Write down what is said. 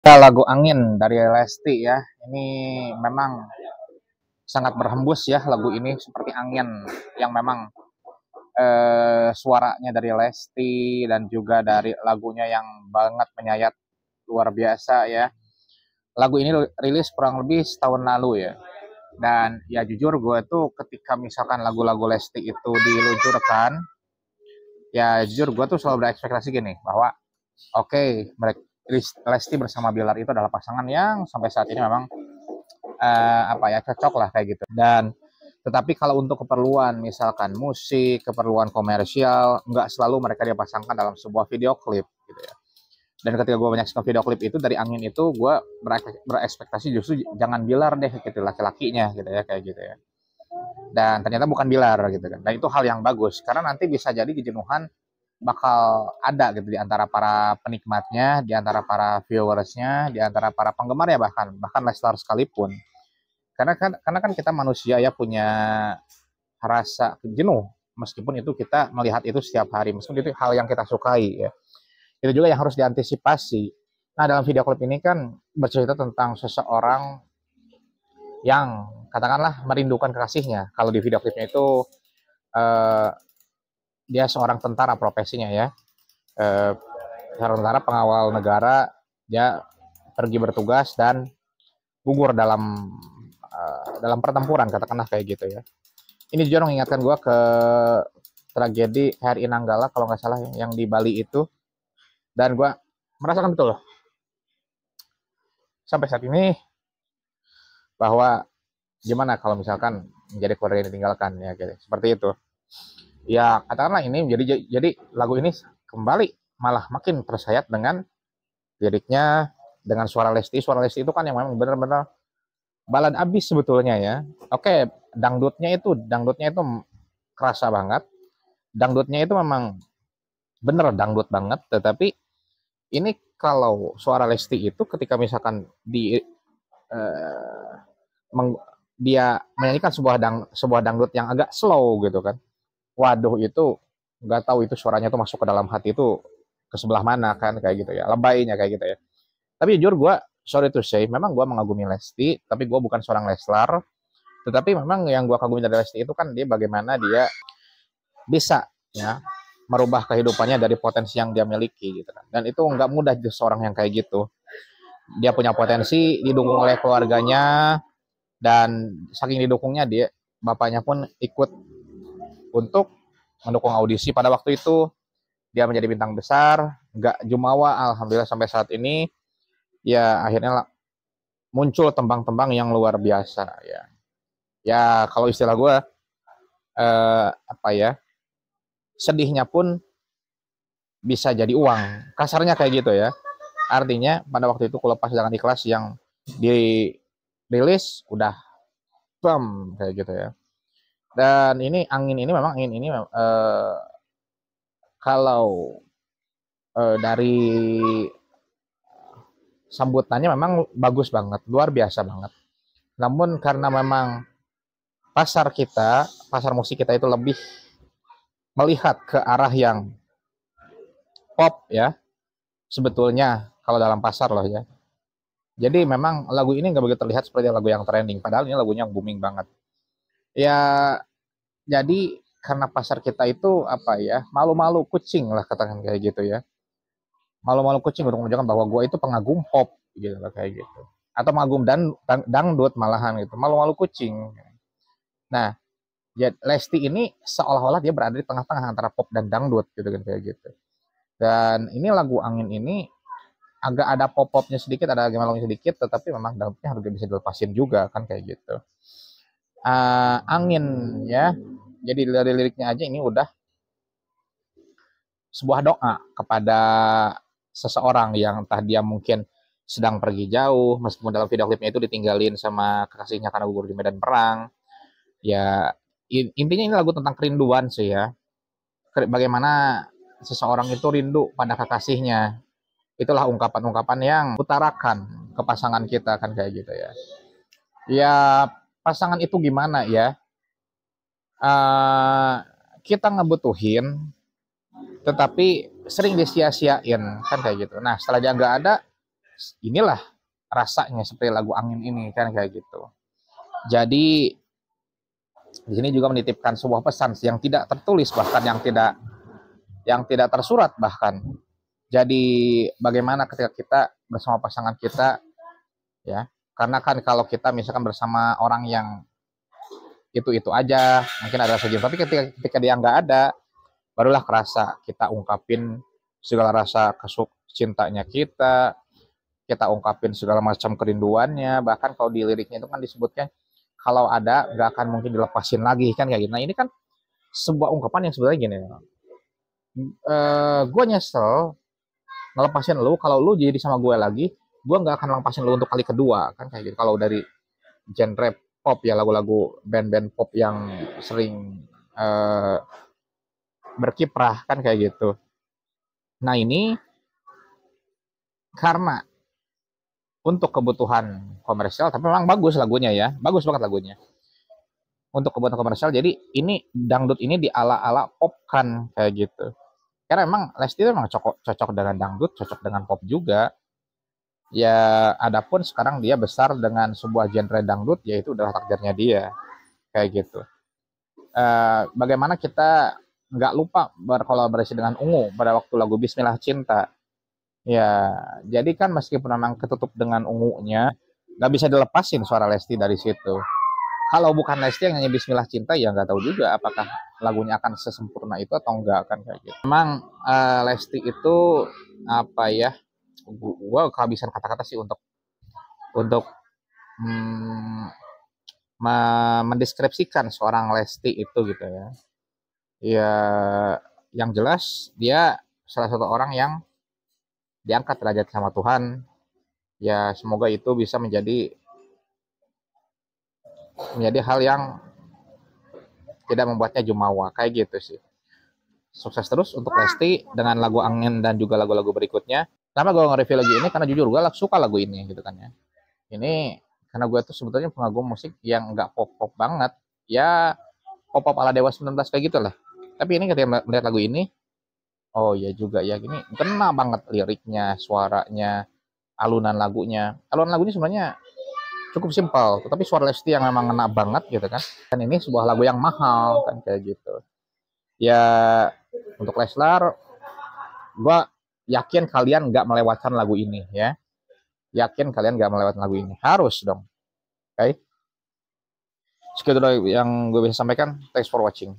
Ya, lagu Angin dari Lesti ya. Ini memang sangat berhembus ya lagu ini seperti angin yang memang suaranya dari Lesti dan juga dari lagunya yang banget menyayat luar biasa ya. Lagu ini rilis kurang lebih setahun lalu ya. Dan ya jujur gue tuh ketika misalkan lagu-lagu Lesti itu diluncurkan, ya jujur gue tuh selalu berekspektasi gini bahwa oke, mereka Lesti bersama Bilar itu adalah pasangan yang sampai saat ini memang apa ya cocok lah kayak gitu. Dan tetapi kalau untuk keperluan misalkan musik, keperluan komersial, nggak selalu mereka dipasangkan dalam sebuah video klip gitu ya. Dan ketika gue menyaksikan video klip itu dari Angin itu, gue berekspektasi justru jangan Bilar deh gitu laki-lakinya gitu ya kayak gitu ya. Dan ternyata bukan Bilar gitu kan. Dan itu hal yang bagus karena nanti bisa jadi kejenuhan bakal ada gitu di antara para penikmatnya, di antara para viewersnya, di antara para penggemarnya bahkan Leslar sekalipun. Karena kan kita manusia ya punya rasa jenuh meskipun itu kita melihat itu setiap hari, meskipun itu hal yang kita sukai ya. Itu juga yang harus diantisipasi. Nah, dalam video klip ini kan bercerita tentang seseorang yang katakanlah merindukan kekasihnya. Kalau di video klipnya itu eh, dia seorang tentara profesinya ya. Eh, Seorang tentara pengawal negara, dia pergi bertugas dan gugur dalam pertempuran katakanlah kayak gitu ya. Ini jujur mengingatkan gue ke tragedi KRI Nanggala kalau nggak salah yang di Bali itu, dan gue merasakan betul sampai saat ini bahwa gimana kalau misalkan menjadi keluarga yang ditinggalkan ya gitu. Seperti itu ya, katakanlah ini jadi lagu ini kembali malah makin tersayat dengan liriknya, dengan suara Lesti itu kan yang memang benar-benar balad abis sebetulnya ya. Oke, dangdutnya itu kerasa banget, dangdutnya itu memang bener dangdut banget, tetapi ini kalau suara Lesti itu ketika misalkan eh, meng, dia menyanyikan sebuah dangdut yang agak slow gitu kan, waduh itu nggak tahu itu suaranya tuh masuk ke dalam hati itu ke sebelah mana kan kayak gitu ya, lebaynya kayak gitu ya. Tapi jujur gue, sorry to say, memang gue mengagumi Lesti, tapi gue bukan seorang Leslar. Tetapi memang yang gue kagumi dari Lesti itu kan dia bagaimana dia bisa ya merubah kehidupannya dari potensi yang dia miliki gitu kan. Dan itu nggak mudah jadi seorang yang kayak gitu. Dia punya potensi, didukung oleh keluarganya, dan saking didukungnya dia bapaknya pun ikut untuk mendukung audisi pada waktu itu. Dia menjadi bintang besar, nggak jumawa, alhamdulillah sampai saat ini ya akhirnya muncul tembang-tembang yang luar biasa ya. Ya kalau istilah gue apa ya, sedihnya pun bisa jadi uang, kasarnya kayak gitu ya. Artinya pada waktu itu aku lepas dengan ikhlas yang dirilis udah bam kayak gitu ya. Dan ini angin ini kalau dari sambutannya memang bagus banget, luar biasa banget. Namun karena memang pasar musik kita itu lebih melihat ke arah yang pop ya, sebetulnya kalau dalam pasar loh ya. Jadi memang lagu ini nggak begitu terlihat seperti lagu yang trending, padahal ini lagunya yang booming banget. Ya, jadi karena pasar kita itu apa ya, malu-malu kucing lah katakan kayak gitu ya. Malu-malu kucing untuk menunjukkan bahwa gue itu pengagum pop gitu lah kayak gitu. Atau pengagum dangdut malahan gitu. Malu-malu kucing. Nah, ya, Lesti ini seolah-olah dia berada di tengah-tengah antara pop dan dangdut gitu kan kayak gitu. Dan ini lagu Angin ini agak ada pop-popnya sedikit, ada gamelannya sedikit, tetapi memang dangdutnya harus bisa dilepasin juga kan kayak gitu. Angin ya, jadi dari liriknya aja ini udah sebuah doa kepada seseorang yang entah dia mungkin sedang pergi jauh, meskipun dalam video klipnya itu ditinggalin sama kekasihnya karena gugur di medan perang. Ya, intinya ini lagu tentang kerinduan sih ya. Bagaimana seseorang itu rindu pada kekasihnya. Itulah ungkapan-ungkapan yang utarakan ke pasangan kita kan kayak gitu ya. Ya, pasangan itu gimana ya? Uh, kita ngebutuhin, tetapi sering disia-siain kan kayak gitu. Nah, setelah dia nggak ada, inilah rasanya seperti lagu Angin ini kan kayak gitu. Jadi di sini juga menitipkan sebuah pesan yang tidak tertulis, bahkan yang tidak tersurat bahkan. Jadi bagaimana ketika kita bersama pasangan kita, ya, karena kan kalau kita misalkan bersama orang yang itu aja mungkin ada rasa tapi ketika dia nggak ada, barulah kerasa kita ungkapin segala rasa cintanya kita ungkapin segala macam kerinduannya. Bahkan kalau di liriknya itu kan disebutkan kalau ada nggak akan mungkin dilepasin lagi kan kayak gitu. Nah ini kan sebuah ungkapan yang sebenarnya gini, gue nyesel ngelepasin lu, kalau lu jadi sama gue lagi, gue nggak akan lepasin lu untuk kali kedua kan kayak gitu. Kalau dari genre pop ya, lagu-lagu band-band pop yang sering berkiprah kan kayak gitu. Nah ini karena untuk kebutuhan komersial, tapi memang bagus lagunya ya, bagus banget lagunya. Untuk kebutuhan komersial, jadi ini dangdut ini diala-ala pop kan kayak gitu. Karena emang Lesti itu memang cocok dengan dangdut, cocok dengan pop juga. Ya, adapun sekarang dia besar dengan sebuah genre dangdut, yaitu adalah takdirnya dia kayak gitu. Bagaimana kita nggak lupa berkolaborasi dengan Ungu pada waktu lagu Bismillah Cinta. Ya, jadi kan meskipun memang ketutup dengan ungunya, nggak bisa dilepasin suara Lesti dari situ. Kalau bukan Lesti yang nyanyi Bismillah Cinta, ya nggak tahu juga apakah lagunya akan sesempurna itu atau enggak kan kayak gitu. Memang Lesti itu apa ya? Gua kehabisan kata-kata sih untuk hmm, mendeskripsikan seorang Lesti itu gitu ya. Ya, yang jelas dia salah satu orang yang diangkat derajat sama Tuhan. Ya, semoga itu bisa menjadi hal yang tidak membuatnya jumawa kayak gitu sih. Sukses terus untuk Lesti dengan lagu Angin dan juga lagu-lagu berikutnya. Kenapa gue nge-review lagu ini? Karena jujur gue suka lagu ini gitu kan ya. Ini karena gue tuh sebetulnya pengagum musik yang nggak pop-pop banget. Ya pop-pop ala Dewa 19 kayak gitu lah. Tapi ini ketika melihat lagu ini, oh ya juga ya, gini kena banget liriknya, suaranya, alunan lagunya. Alunan lagunya sebenarnya cukup simpel, tetapi suara Lesti yang memang ngena banget gitu kan. Dan ini sebuah lagu yang mahal kan kayak gitu. Ya untuk Leslar, gue yakin kalian nggak melewatkan lagu ini ya. Yakin kalian nggak melewatkan lagu ini. Harus dong. Oke. Okay? Sekian dulu yang gue bisa sampaikan. Thanks for watching.